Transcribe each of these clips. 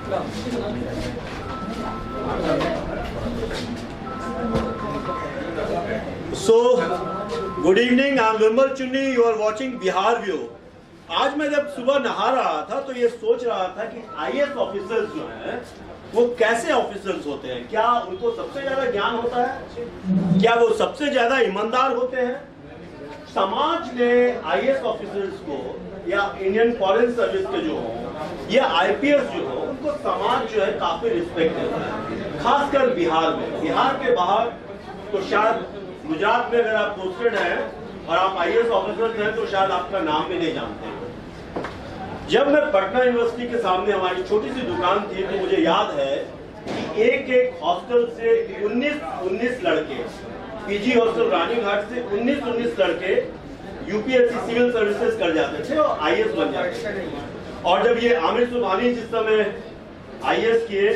So, good evening. I'm Virmal Chunni. You are watching Bihar View. आज मैं जब सुबह नहा रहा था तो ये सोच रहा था कि आईएएस ऑफिसर्स जो हैं वो कैसे ऑफिसर्स होते हैं। क्या उनको सबसे ज्यादा ज्ञान होता है? क्या वो सबसे ज्यादा ईमानदार होते हैं? समाज ने आईएएस ऑफिसर्स को या इंडियन फॉरेन सर्विस के जो हो या आईपीएस जो हो, उनको समाज जो है काफी रिस्पेक्ट देता है, खासकर बिहार में। बिहार के बाहर तो शायद गुजरात में अगर आप पोस्टेड हैं और आप आईएएस ऑफिसर्स हैं तो शायद आपका नाम भी नहीं जानते। जब मैं पटना यूनिवर्सिटी के सामने हमारी छोटी सी दुकान थी तो मुझे याद है कि एक हॉस्टल से 19 लड़के, पीजी हॉस्टल रानीघाट से 19 लड़के यूपीएससी सिविल सर्विसेज कर जाते थे और आईएएस बन जाते थे। और जब ये आमिर सुबहानी जिस समय आईएएस किए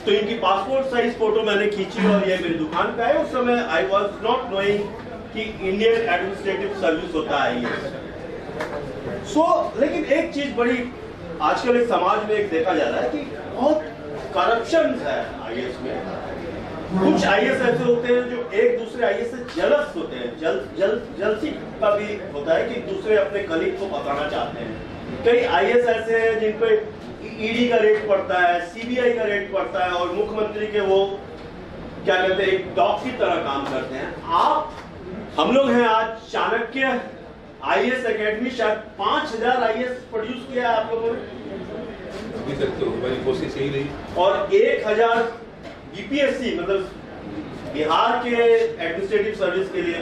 तो इनकी पासपोर्ट साइज फोटो मैंने खींची और ये मेरी दुकान पे आए। उस समय आई वॉज नॉट नोइंग कि इंडियन एडमिनिस्ट्रेटिव सर्विस होता है आईएएस। लेकिन एक चीज बड़ी आजकल एक समाज में एक देखा जा रहा है कि बहुत करप्शन है आईएएस में। कुछ आईएएस ऐसे होते हैं जो एक दूसरे आईएएस से जेलस होते हैं, जलसी का भी होता है कि दूसरे अपने कलीग को बताना चाहते हैं। कई आईएएस ऐसे हैं जिन पे ईडी का रेट पड़ता है, सीबीआई का रेट पड़ता है और मुख्यमंत्री के वो क्या कहते हैं एक डॉग की तरह काम करते हैं। हम लोग हैं आज चाणक्य आईएएस एकेडमी, शायद 5000 आईएएस प्रोड्यूस किया है आप लोगों ने अभी तक, तो हमारी कोशिश यही रही। और 1000 बीपीएससी मतलब बिहार के एडमिनिस्ट्रेटिव सर्विस के लिए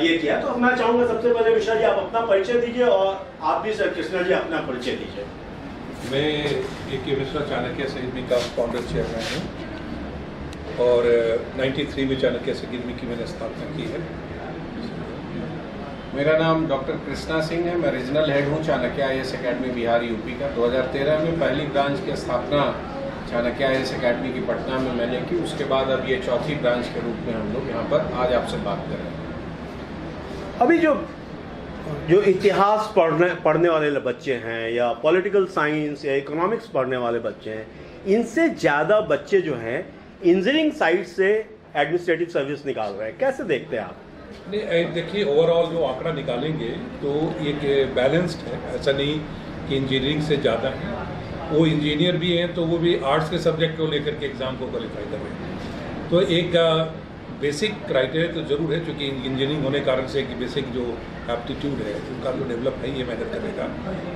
ये किया। तो मैं चाहूंगा सबसे पहले विशा जी आप अपना परिचय दीजिए और आप भी सर कृष्णा जी अपना परिचय दीजिए। मैं ए.के. मिश्रा चाणक्य अकेडमी का फाउंडर चेयरमैन हूँ और 93 में चाणक्य अकेडमी की मैंने स्थापना की है। मेरा नाम डॉक्टर कृष्णा सिंह है। मैं रीजनल हेड हूँ Chanakya IAS academy Bihar UP का। 2013 में पहली ब्रांच की स्थापना चाणक्य आईएएस एकेडमी की पटना में मैंने की। उसके बाद अब ये चौथी ब्रांच के रूप में हम लोग यहाँ पर आज आपसे बात कर रहे हैं। अभी जो इतिहास पढ़ने वाले बच्चे हैं या पॉलिटिकल साइंस या इकोनॉमिक्स पढ़ने वाले बच्चे हैं, इनसे ज़्यादा बच्चे जो हैं इंजीनियरिंग साइड से एडमिनिस्ट्रेटिव सर्विस निकाल रहे हैं। कैसे देखते हैं आप? नहीं, देखिए ओवरऑल जो आंकड़ा निकालेंगे तो ये बैलेंस्ड है। ऐसा नहीं कि इंजीनियरिंग से ज़्यादा है। वो इंजीनियर भी हैं तो वो भी आर्ट्स के सब्जेक्ट को लेकर के एग्ज़ाम को क्वालिफाई कर रहे हैं। तो एक बेसिक क्राइटेरिया तो ज़रूर है, क्योंकि इंजीनियरिंग होने कारण से एक बेसिक जो एप्टीट्यूड है उनका तो डेवलप है, ये मैटर करेगा।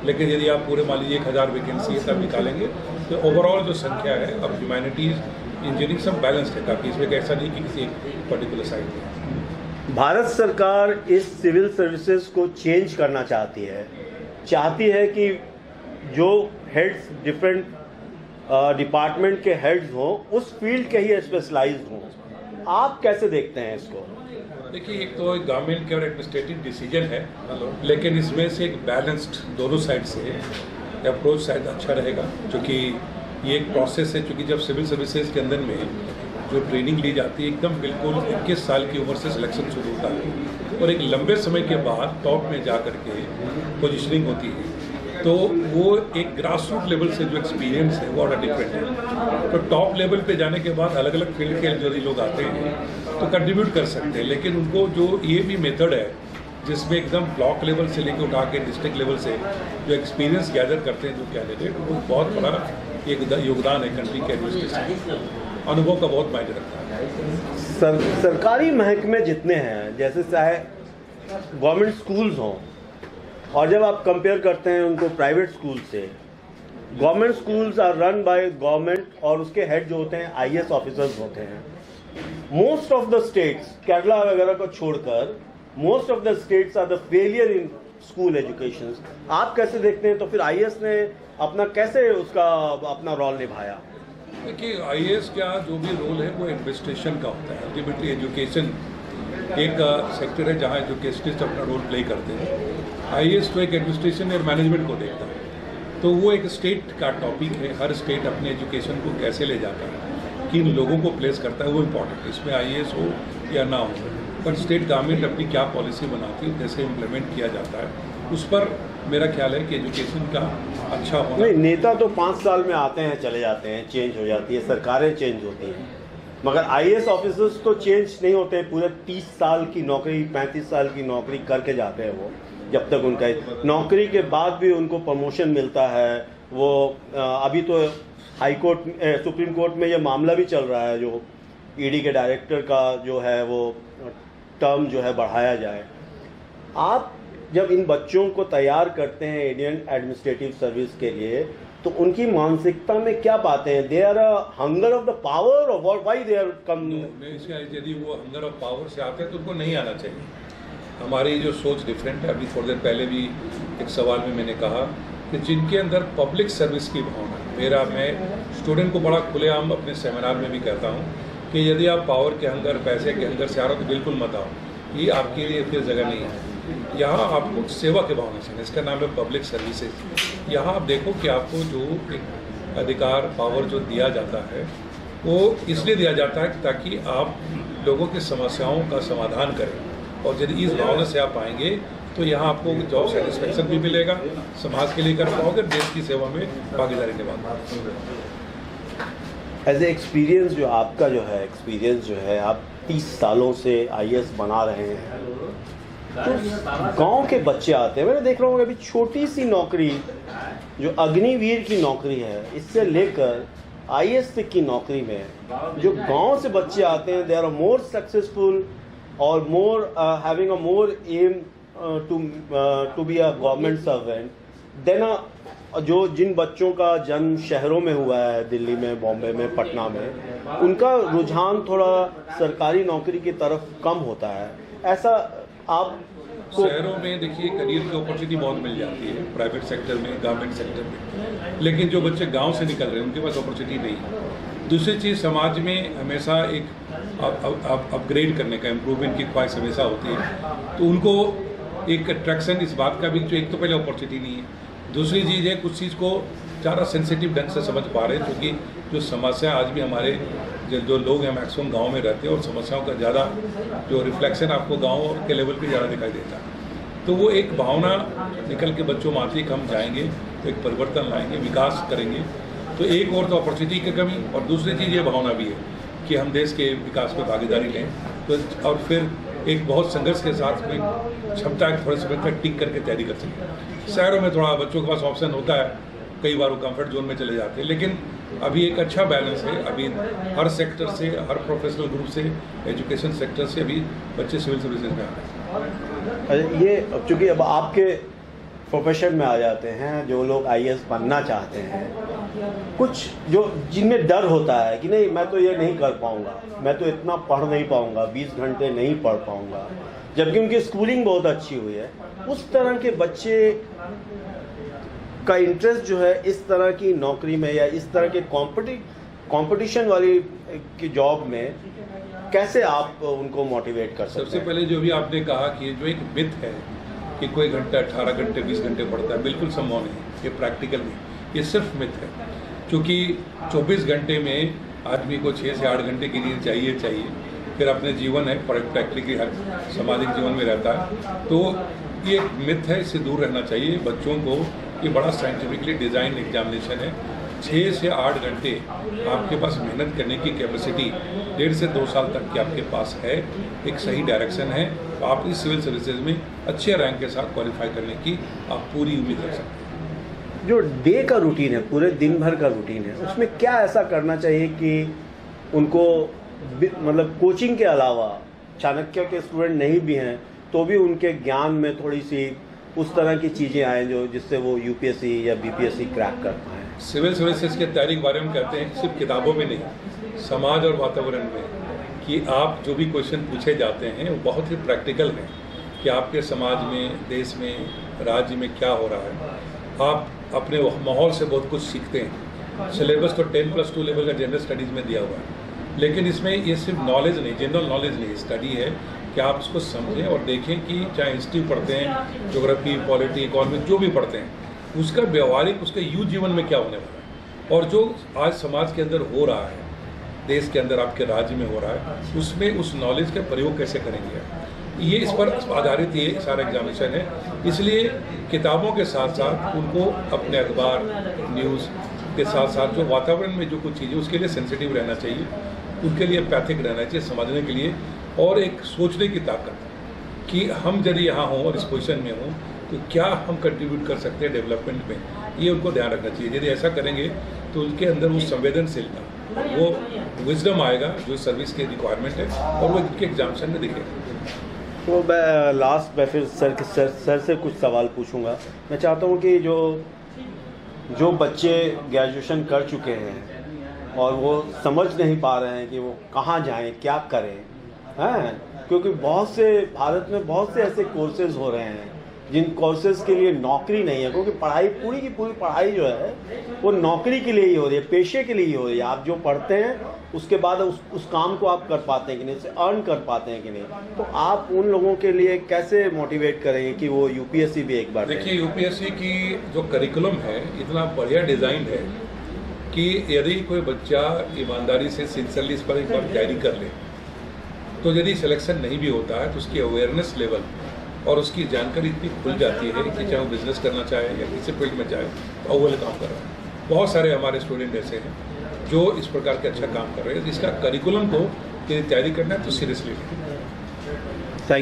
लेकिन यदि आप पूरे मान लीजिए 1000 वैकेंसी सब निकालेंगे तो ओवरऑल जो संख्या है अब ह्यूमैनिटीज़ इंजीनियरिंग सब बैलेंस्ड है काफ़ी। इसमें ऐसा नहीं कि किसी एक पर्टिकुलर साइड में। भारत सरकार इस सिविल सर्विसेज को चेंज करना चाहती है कि जो हेड्स डिफरेंट डिपार्टमेंट के हेड्स हों उस फील्ड के ही स्पेशलाइज्ड हों। आप कैसे देखते हैं इसको? देखिए, एक तो गवर्नमेंट के और एडमिनिस्ट्रेटिव डिसीजन है, लेकिन इसमें से एक बैलेंस्ड दोनों साइड से अप्रोच शायद अच्छा रहेगा, क्योंकि ये एक प्रोसेस है। क्योंकि जब सिविल सर्विसेज के अंदर में जो ट्रेनिंग ली जाती है एकदम बिल्कुल 21 साल की उम्र से सिलेक्शन शुरू होता है और एक लंबे समय के बाद टॉप में जा कर के पोजिशनिंग होती है, तो वो एक ग्रास रूट लेवल से जो एक्सपीरियंस है वो बड़ा डिफरेंट है। तो टॉप लेवल पे जाने के बाद अलग अलग फील्ड के जो लोग आते हैं तो कंट्रीब्यूट कर सकते हैं, लेकिन उनको जो ये भी मेथड है जिसमें एकदम ब्लॉक लेवल से लेकर उठा के डिस्ट्रिक्ट लेवल से जो एक्सपीरियंस गैदर करते हैं जो कैंडिडेट, वो बहुत बड़ा एक योगदान है कंट्री के एडमिनिस्ट्रेशन। अनुभव का बहुत मायने रखता है। सरकारी महकमे जितने हैं, जैसे चाहे गवर्नमेंट स्कूल्स हों, और जब आप कंपेयर करते हैं उनको प्राइवेट स्कूल से, government schools are run by government और उसके हेड जो होते हैं आईएएस ऑफिसर्स होते हैं। Most of the states, Kerala वगैरह को छोड़कर, most of the states are the failure in school education. आप कैसे देखते हैं? तो फिर आईएएस ने अपना कैसे उसका अपना रोल निभाया? देखिए, आईएएस का जो भी रोल है वो एडमिनिस्ट्रेशन का होता है। अल्टीमेटली एजुकेशन एक सेक्टर है जहाँ एजुकेशनिस्ट अपना रोल प्ले करते हैं। आईएएस तो एक एडमिनिस्ट्रेशन और मैनेजमेंट को देखता है, तो वो एक स्टेट का टॉपिक है। हर स्टेट अपने एजुकेशन को कैसे ले जाता है, किन लोगों को प्लेस करता है, वो इम्पोर्टेंट है। इसमें आईएएस हो या ना हो, पर स्टेट गवर्नमेंट अपनी क्या पॉलिसी बनाती है, कैसे इम्प्लीमेंट किया जाता है, उस पर मेरा ख्याल है कि एजुकेशन का अच्छा होना। नहीं, नेता तो 5 साल में आते हैं चले जाते हैं, चेंज हो जाती है, सरकारें चेंज होती हैं, मगर आईएएस ऑफिसर्स तो चेंज नहीं होते, पूरे 30 साल की नौकरी 35 साल की नौकरी करके जाते हैं वो, जब तक उनका नौकरी के बाद भी उनको प्रमोशन मिलता है। वो अभी तो हाई कोर्ट सुप्रीम कोर्ट में ये मामला भी चल रहा है, जो ईडी के डायरेक्टर का जो है वो टर्म जो है बढ़ाया जाए। आप जब इन बच्चों को तैयार करते हैं इंडियन एडमिनिस्ट्रेटिव सर्विस के लिए, तो उनकी मानसिकता में क्या पाते हैं? They are a hunger of the power और व्हाई दे आर कम? यदि वो हंगर ऑफ पावर से आते हैं तो उनको नहीं आना चाहिए। हमारी जो सोच डिफरेंट है। अभी थोड़ी देर पहले भी एक सवाल में मैंने कहा कि जिनके अंदर पब्लिक सर्विस की भावना, मैं स्टूडेंट को बड़ा खुलेआम अपने सेमिनार में भी कहता हूँ कि यदि आप पावर के हंगर, पैसे के हंगर से आ रहे हो तो बिल्कुल मत आओ, ये आपके लिए फिर जगह नहीं है। यहाँ आपको सेवा के भावना से, इसका नाम है पब्लिक सर्विसेज। यहाँ आप देखो कि आपको जो एक अधिकार, पावर जो दिया जाता है वो इसलिए दिया जाता है ताकि आप लोगों की समस्याओं का समाधान करें, और यदि इस भावना से आप आएंगे तो यहाँ आपको जॉब सेटिस्फेक्शन भी मिलेगा, समाज के लिए कर पाओगे, देश की सेवा में भागीदारी निभा पाओगे। एज ए एक्सपीरियंस जो आपका जो है एक्सपीरियंस जो है, आप 30 सालों से आईएएस बना रहे हैं, तो गांव के बच्चे आते हैं, मैंने देख रहा हूँ अभी छोटी सी नौकरी जो अग्निवीर की नौकरी है, इससे लेकर आईएएस की नौकरी में जो गांव से बच्चे आते हैं, दे आर मोर सक्सेसफुल और more having a more aim to be a government servant than जो जिन बच्चों का जन्म शहरों में हुआ है, दिल्ली में, बॉम्बे में, पटना में, उनका रुझान थोड़ा सरकारी नौकरी की तरफ कम होता है। ऐसा आप शहरों में देखिए करियर की अपॉर्चुनिटी बहुत मिल जाती है, प्राइवेट सेक्टर में, गवर्नमेंट सेक्टर में, लेकिन जो बच्चे गांव से निकल रहे हैं उनके पास अपॉर्चुनिटी नहीं है। दूसरी चीज़, समाज में हमेशा एक अपग्रेड करने का, इम्प्रूवमेंट की ख्वाहिश हमेशा होती है, तो उनको एक अट्रैक्शन इस बात का भी, जो एक तो पहले अपॉर्चुनिटी नहीं है, दूसरी चीज़ है कुछ चीज़ को ज़्यादा सेंसिटिव ढंग से समझ पा रहे हैं, क्योंकि जो समस्या आज भी हमारे जो लोग हैं मैक्सिमम गांव में रहते हैं और समस्याओं का ज़्यादा जो रिफ्लेक्शन आपको गांव के लेवल पे ज़्यादा दिखाई देता है। तो वो एक भावना निकल के बच्चों में आती है कि हम जाएंगे तो एक परिवर्तन लाएंगे, विकास करेंगे। तो एक और तो अपॉर्चुनिटी की कमी, और दूसरी चीज़ ये भावना भी है कि हम देश के विकास में भागीदारी लें, तो और फिर एक बहुत संघर्ष के साथ में क्षमता थोड़े समय तक टिक करके तैयारी कर सकें। शहरों में थोड़ा बच्चों के पास ऑप्शन होता है, कई बार वो कंफर्ट जोन में चले जाते हैं, लेकिन अभी एक अच्छा बैलेंस है। अभी हर सेक्टर से, हर प्रोफेशनल ग्रुप से, एजुकेशन सेक्टर से अभी बच्चे सिविल सर्विसेज में आ रहे हैं। ये चूँकि अब आपके प्रोफेशन में आ जाते हैं, जो लोग आईएएस बनना चाहते हैं, कुछ जो जिनमें डर होता है कि नहीं मैं तो ये नहीं कर पाऊँगा, मैं तो इतना पढ़ नहीं पाऊँगा, 20 घंटे नहीं पढ़ पाऊँगा, जबकि उनकी स्कूलिंग बहुत अच्छी हुई है, उस तरह के बच्चे का इंटरेस्ट जो है इस तरह की नौकरी में या इस तरह के कंपटीशन वाली की जॉब में कैसे आप उनको मोटिवेट कर सकते हैं? सबसे पहले जो भी आपने कहा कि जो एक मिथ है कि कोई घंटा 18 घंटे 20 घंटे पढ़ता है, बिल्कुल संभव नहीं, ये प्रैक्टिकल नहीं, ये सिर्फ मिथ है। क्योंकि 24 घंटे में आदमी को 6 से 8 घंटे की नींद चाहिए, फिर अपने जीवन है, प्रैक्टिकली हर सामाजिक जीवन में रहता है, तो ये एक मिथ है, इससे दूर रहना चाहिए। बच्चों को ये बड़ा साइंटिफिकली डिज़ाइन एग्जामिनेशन है, 6 से 8 घंटे आपके पास मेहनत करने की कैपेसिटी 1.5 से 2 साल तक की आपके पास है, एक सही डायरेक्शन है, तो आप इस सिविल सर्विसेज में अच्छे रैंक के साथ क्वालिफाई करने की आप पूरी उम्मीद रख सकते हैं। जो डे का रूटीन है, पूरे दिन भर का रूटीन है, उसमें क्या ऐसा करना चाहिए कि उनको मतलब कोचिंग के अलावा, चाणक्य के स्टूडेंट नहीं भी हैं तो भी उनके ज्ञान में थोड़ी सी उस तरह की चीज़ें आए जो जिससे वो यूपीएससी या बीपीएससी क्रैक कर पाएँ? सिविल सर्विसेज की तैयारी के बारे में कहते हैं सिर्फ किताबों में नहीं, समाज और वातावरण में, कि आप जो भी क्वेश्चन पूछे जाते हैं वो बहुत ही प्रैक्टिकल हैं कि आपके समाज में, देश में, राज्य में क्या हो रहा है। आप अपने माहौल से बहुत कुछ सीखते हैं। सिलेबस तो 10+2 लेवल का जनरल स्टडीज़ में दिया हुआ है, लेकिन इसमें ये सिर्फ नॉलेज नहीं, जनरल नॉलेज नहीं, स्टडी है कि आप उसको समझें और देखें कि चाहे हिस्ट्री पढ़ते हैं, ज्योग्राफी, पॉलिटी, इकोनॉमी, जो भी पढ़ते हैं, उसका व्यवहारिक, उसके यूथ जीवन में क्या होने वाला है, और जो आज समाज के अंदर हो रहा है, देश के अंदर, आपके राज्य में हो रहा है, उसमें उस नॉलेज का प्रयोग कैसे करेंगे। ये इस पर आधारित ये सारा एग्जामिनेशन है। इसलिए किताबों के साथ साथ उनको अपने अखबार न्यूज़ के साथ साथ जो वातावरण में जो कुछ चीज़ें उसके लिए सेंसिटिव रहना चाहिए, उनके लिए पैथिक रहना चाहिए समझने के लिए, और एक सोचने की ताकत कि हम यदि यहाँ हों और इस पोजीशन में हों तो क्या हम कंट्रीब्यूट कर सकते हैं डेवलपमेंट में, ये उनको ध्यान रखना चाहिए। यदि ऐसा करेंगे तो उनके अंदर वो संवेदनशीलता, वो विजडम आएगा जो सर्विस की रिक्वायरमेंट है, और वो इनके एग्जामिनेशन में दिखेगा। तो मैं लास्ट में फिर सर से कुछ सवाल पूछूंगा। मैं चाहता हूँ कि जो बच्चे ग्रेजुएशन कर चुके हैं और वो समझ नहीं पा रहे हैं कि वो कहाँ जाएं, क्या करें, हैं, क्योंकि बहुत से भारत में बहुत से ऐसे कोर्सेज हो रहे हैं जिन कोर्सेज के लिए नौकरी नहीं है, क्योंकि पढ़ाई पूरी की पूरी पढ़ाई जो है वो नौकरी के लिए ही हो रही है, पेशे के लिए ही हो रही है। आप जो पढ़ते हैं उसके बाद उस काम को आप कर पाते हैं कि नहीं, उसे अर्न कर पाते हैं कि नहीं, तो आप उन लोगों के लिए कैसे मोटिवेट करेंगे कि वो यूपीएससी भी एक बार देखिए, यूपीएससी की जो करिकुलम है इतना बढ़िया डिज़ाइन है कि यदि कोई बच्चा ईमानदारी से सिंसियरली इस पर एक बार तैयारी कर ले तो यदि सिलेक्शन नहीं भी होता है तो उसकी अवेयरनेस लेवल और उसकी जानकारी इतनी खुल जाती है कि चाहे वो बिजनेस करना चाहे या किसी फील्ड में चाहे तो अव्वल काम कर रहा है। बहुत सारे हमारे स्टूडेंट ऐसे हैं जो इस प्रकार के अच्छा काम कर रहे हैं, जिसका करिकुलम को यदि तैयारी करना है तो सीरियसली